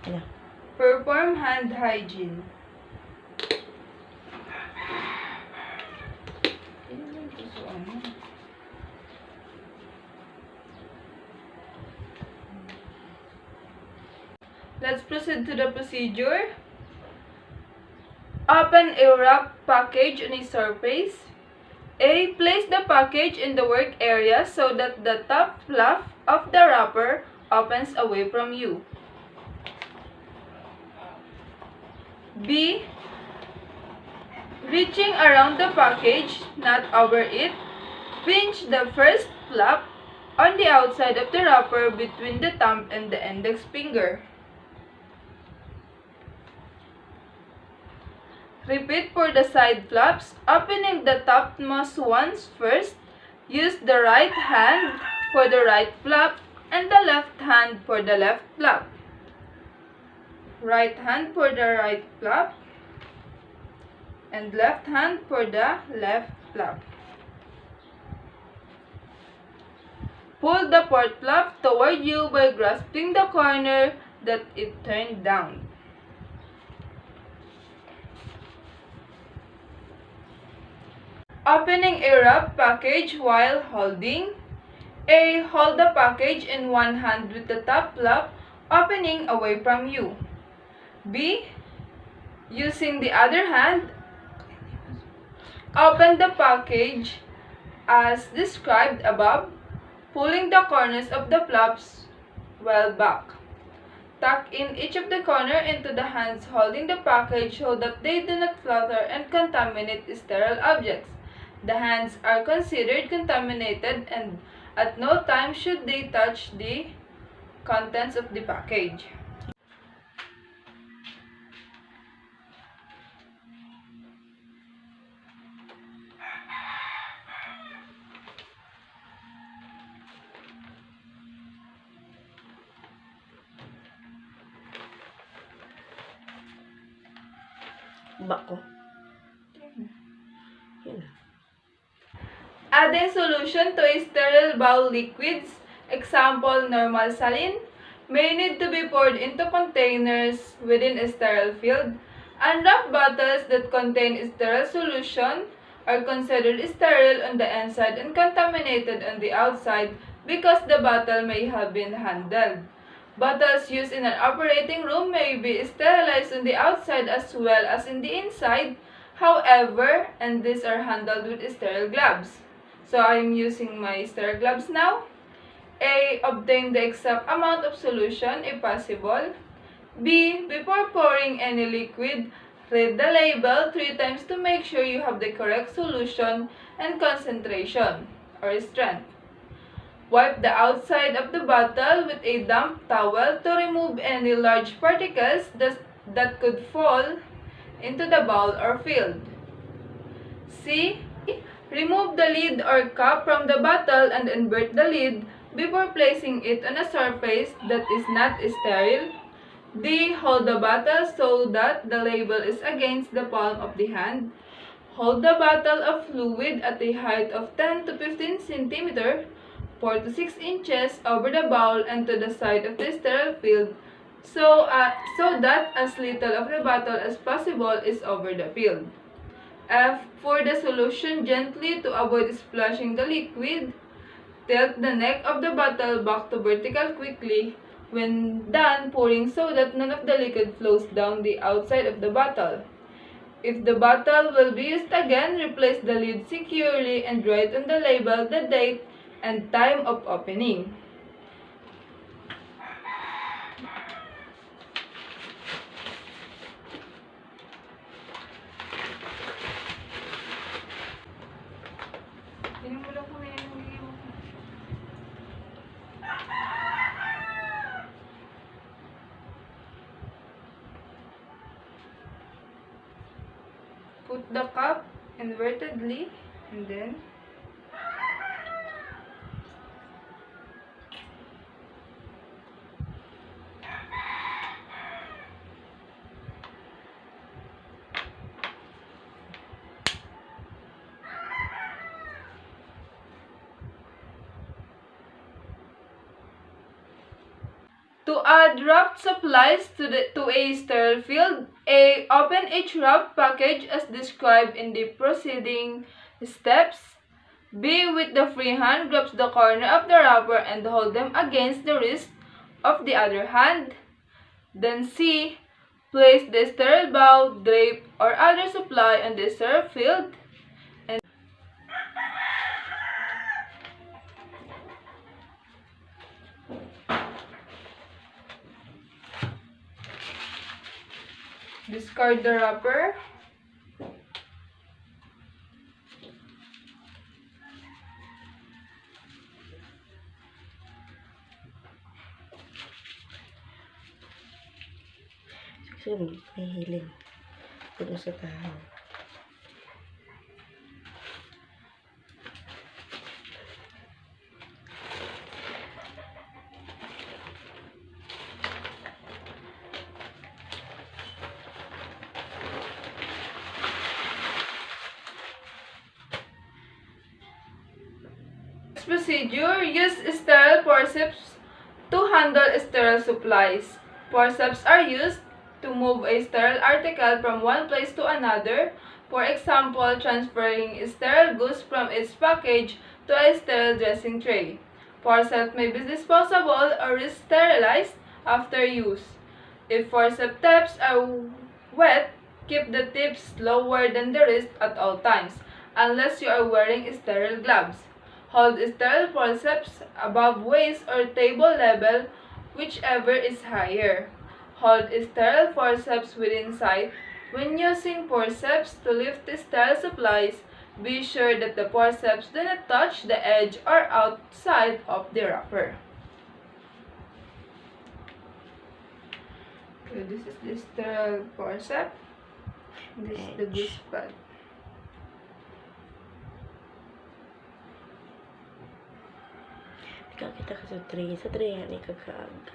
Yeah. Perform hand hygiene. Let's proceed to the procedure. Open a wrapped package on a surface. A. Place the package in the work area so that the top flap of the wrapper opens away from you. B. Reaching around the package, not over it, pinch the first flap on the outside of the wrapper between the thumb and the index finger. Repeat for the side flaps, opening the topmost ones first. Use the right hand for the right flap and the left hand for the left flap. Right hand for the right flap and left hand for the left flap. Pull the port flap toward you by grasping the corner that it turned down. Opening a wrapped package while holding. A. Hold the package in one hand with the top flap opening away from you. B. Using the other hand, open the package as described above, pulling the corners of the flaps well back. Tuck in each of the corner into the hands holding the package so that they do not flutter and contaminate sterile objects. The hands are considered contaminated and at no time should they touch the contents of the package. Bako. Yun. Adding solution to a sterile bowl liquids, example normal saline, may need to be poured into containers within a sterile field. Unwrapped bottles that contain sterile solution are considered sterile on the inside and contaminated on the outside because the bottle may have been handled. Bottles used in an operating room may be sterilized on the outside as well as in the inside, however, and these are handled with sterile gloves. So I'm using my sterile gloves now. A. Obtain the exact amount of solution if possible. B. Before pouring any liquid, read the label 3 times to make sure you have the correct solution and concentration or strength. Wipe the outside of the bottle with a damp towel to remove any large particles that could fall into the bowl or field. C. Remove the lid or cap from the bottle and invert the lid before placing it on a surface that is not sterile. D. Hold the bottle so that the label is against the palm of the hand. Hold the bottle of fluid at a height of 10 to 15 cm, 4 to 6 inches over the bowl and to the side of the sterile field so that as little of the bottle as possible is over the field. F. Pour the solution gently to avoid splashing the liquid. Tilt the neck of the bottle back to vertical quickly when done pouring so that none of the liquid flows down the outside of the bottle. If the bottle will be used again, replace the lid securely and write on the label the date and time of opening. Put the cup invertedly and then To add wrapped supplies to a sterile field, A. Open each wrapped package as described in the preceding steps. B. With the free hand, grabs the corner of the wrapper and hold them against the wrist of the other hand. Then C. Place the sterile bowl, drape, or other supply on the sterile field. And discard the wrapper. Kasi may hiling. Puno sa tao. Procedure: use sterile forceps to handle sterile supplies. Forceps are used to move a sterile article from one place to another. For example, transferring sterile goods from its package to a sterile dressing tray. Forceps may be disposable or sterilized after use. If forceps tips are wet, keep the tips lower than the wrist at all times, unless you are wearing sterile gloves. Hold sterile forceps above waist or table level, whichever is higher. Hold sterile forceps within sight. When using forceps to lift sterile supplies, be sure that the forceps do not touch the edge or outside of the wrapper. Okay, this is the sterile forceps. This is the goose pad. Kita sa tray. Sa tray yan, ikagkaag.